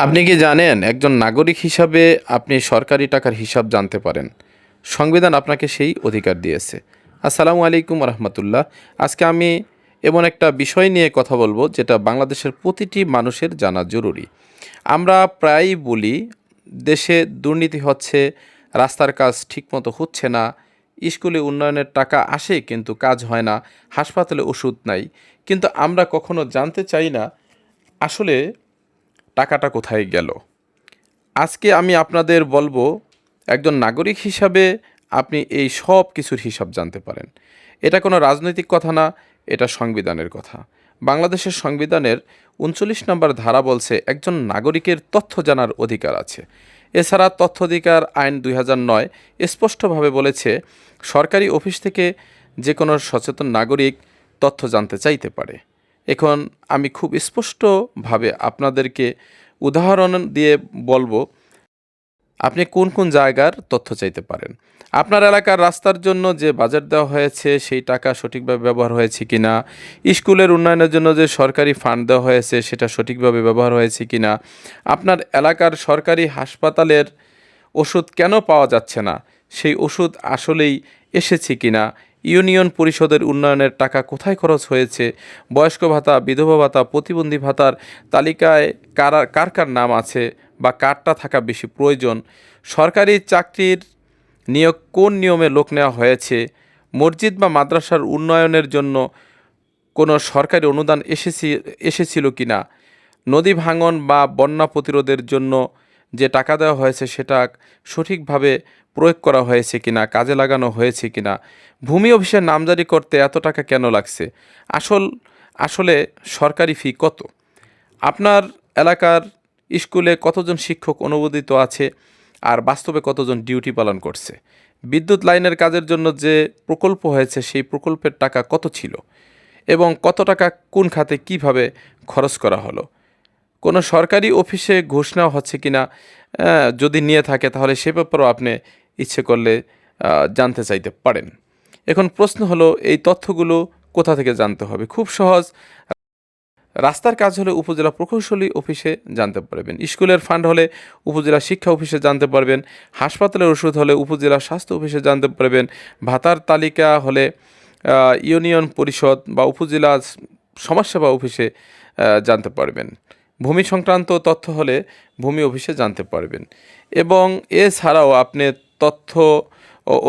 আপনি কি জানেন একজন নাগরিক হিসাবে আপনি সরকারি টাকার হিসাব জানতে পারেন? সংবিধান আপনাকে সেই অধিকার দিয়েছে। আসসালামু আলাইকুম রহমতুল্লাহ। আজকে আমি এমন একটা বিষয় নিয়ে কথা বলবো যেটা বাংলাদেশের প্রতিটি মানুষের জানা জরুরি। আমরা প্রায়ই বলি দেশে দুর্নীতি হচ্ছে, রাস্তার কাজ ঠিকমতো হচ্ছে না, স্কুলে উন্নয়নের টাকা আসে কিন্তু কাজ হয় না, হাসপাতালে ওষুধ নাই, কিন্তু আমরা কখনো জানতে চাই না আসলে টাকাটা কোথায় গেল। আজকে আমি আপনাদের বলবো একজন নাগরিক হিসাবে আপনি এই সব কিছুর হিসাব জানতে পারেন। এটা কোনো রাজনৈতিক কথা না, এটা সংবিধানের কথা। বাংলাদেশের সংবিধানের ৩৯ নম্বর ধারা বলছে একজন নাগরিকের তথ্য জানার অধিকার আছে। এছাড়া তথ্য অধিকার আইন ২০০৯ স্পষ্টভাবে বলেছে সরকারি অফিস থেকে যে কোনো সচেতন নাগরিক তথ্য জানতে চাইতে পারে। এখন আমি খুব স্পষ্টভাবে আপনাদেরকে উদাহরণ দিয়ে বলবো আপনি কোন কোন জায়গার তথ্য চাইতে পারেন। আপনার এলাকার রাস্তার জন্য যে বাজেট দেওয়া হয়েছে সেই টাকা সঠিকভাবে ব্যবহার হয়েছে কিনা, স্কুলের উন্নয়নের জন্য যে সরকারি ফান্ড দেওয়া হয়েছে সেটা সঠিকভাবে ব্যবহার হয়েছে কিনা, আপনার এলাকার সরকারি হাসপাতালের ওষুধ কেন পাওয়া যাচ্ছে না, সেই ওষুধ আসলেই এসেছে কিনা, ইউনিয়ন পরিষদের উন্নয়নের টাকা কোথায় খরচ হয়েছে, বয়স্ক ভাতা, বিধবা ভাতা, প্রতিবন্ধী ভাতার তালিকায় কার কার নাম আছে বা কারটা থাকা বেশি প্রয়োজন, সরকারি চাকরির নিয়োগ কোন নিয়মে লোক নেওয়া হয়েছে, মসজিদ বা মাদ্রাসার উন্নয়নের জন্য কোনো সরকারি অনুদান এসেছিল কিনা, নদী ভাঙন বা বন্যা প্রতিরোধের জন্য যে টাকা দেওয়া হয়েছে সেটা সঠিকভাবে প্রয়োগ করা হয়েছে কিনা, কাজে লাগানো হয়েছে কিনা, ভূমি অফিসের নামজারি করতে এত টাকা কেন লাগছে, আসলে সরকারি ফি কত, আপনার এলাকার স্কুলে কতজন শিক্ষক অনুমোদিত আছে আর বাস্তবে কতজন ডিউটি পালন করছে, বিদ্যুৎ লাইনের কাজের জন্য যে প্রকল্প হয়েছে সেই প্রকল্পের টাকা কত ছিল এবং কত টাকা কোন খাতে কিভাবে খরচ করা হলো, কোনো সরকারি অফিসে ঘুষ নেওয়া হচ্ছে কিনা, যদি নিয়ে থাকে তাহলে সে ব্যাপারেও আপনি ইচ্ছে করলে জানতে চাইতে পারেন। এখন প্রশ্ন হলো এই তথ্যগুলো কোথা থেকে জানতে হবে? খুব সহজ। রাস্তার কাজ হলে উপজেলা প্রকৌশলী অফিসে জানতে পারবেন, স্কুলের ফান্ড হলে উপজেলা শিক্ষা অফিসে জানতে পারবেন, হাসপাতালের ওষুধ হলে উপজেলা স্বাস্থ্য অফিসে জানতে পারবেন, ভাতার তালিকা হলে ইউনিয়ন পরিষদ বা উপজেলা সমাজসেবা অফিসে জানতে পারবেন, ভূমি সংক্রান্ত তথ্য হলে ভূমি অফিসে জানতে পারবেন। এবং এছাড়াও আপনি তথ্য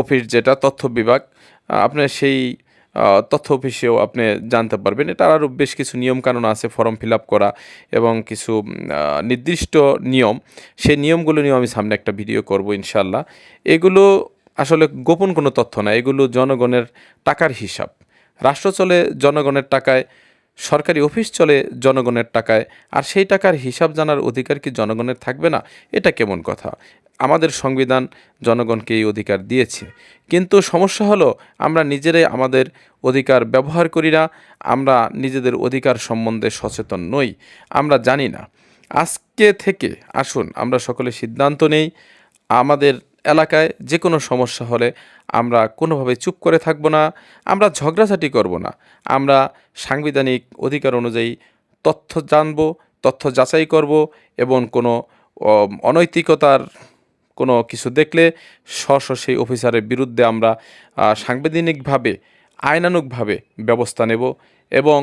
অফিস যেটা তথ্য বিভাগ, আপনার সেই তথ্য অফিসেও আপনি জানতে পারবেন। এটা আরও বেশ কিছু নিয়মকানুন আছে, ফর্ম ফিল আপ করা এবং কিছু নির্দিষ্ট নিয়ম, সেই নিয়মগুলো নিয়েও আমি সামনে একটা ভিডিও করব ইনশাল্লাহ। এগুলো আসলে গোপন কোনো তথ্য না, এগুলো জনগণের টাকার হিসাব। রাষ্ট্র চলে জনগণের টাকায়, সরকারি অফিস চলে জনগণের টাকায়, আর সেই টাকার হিসাব জানার অধিকার কি জনগণের থাকবে না? এটা কেমন কথা? আমাদের সংবিধান জনগণকে এই অধিকার দিয়েছে, কিন্তু সমস্যা হলো আমরা নিজেরাই আমাদের অধিকার ব্যবহার করি না, আমরা নিজেদের অধিকার সম্বন্ধে সচেতন নই, আমরা জানি না। আজকে থেকে আসুন আমরা সকলে সিদ্ধান্ত নেই, আমাদের এলাকায় যে কোনো সমস্যা হলে আমরা কোনোভাবে চুপ করে থাকব না, আমরা ঝগড়াঝাটি করব না, আমরা সাংবিধানিক অধিকার অনুযায়ী তথ্য জানব, তথ্য যাচাই করব এবং কোনো অনৈতিকতার কোনো কিছু দেখলে সেই অফিসারের বিরুদ্ধে আমরা সাংবিধানিকভাবে আইনানুগভাবে ব্যবস্থা নেব এবং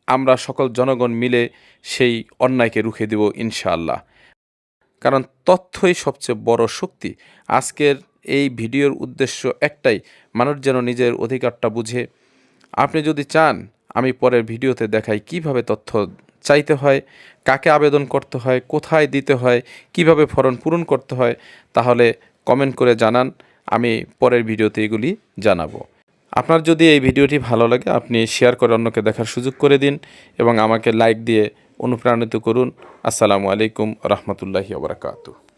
আমরা সকল জনগণ মিলে সেই অন্যায়কে রুখে দেব ইনশাআল্লাহ। কারণ তথ্যই সবচেয়ে বড় শক্তি। আজকের এই ভিডিওর উদ্দেশ্য একটাই, মানুষ যেন নিজের অধিকারটা বুঝে। আপনি যদি চান আমি পরের ভিডিওতে দেখাই কিভাবে তথ্য চাইতে হয়, কাকে আবেদন করতে হয়, কোথায় দিতে হয়, কিভাবে ফর্ম পূরণ করতে হয়, তাহলে কমেন্ট করে জানান, আমি পরের ভিডিওতে এগুলি জানাবো। আপনার যদি এই ভিডিওটি ভালো লাগে আপনি শেয়ার করে অন্যকে দেখার সুযোগ করে দিন এবং আমাকে লাইক দিয়ে অনুপ্রাণিত করুন। আসসালামু আলাইকুম রহমতুল্লাহি ওয়া বারাকাতুহু।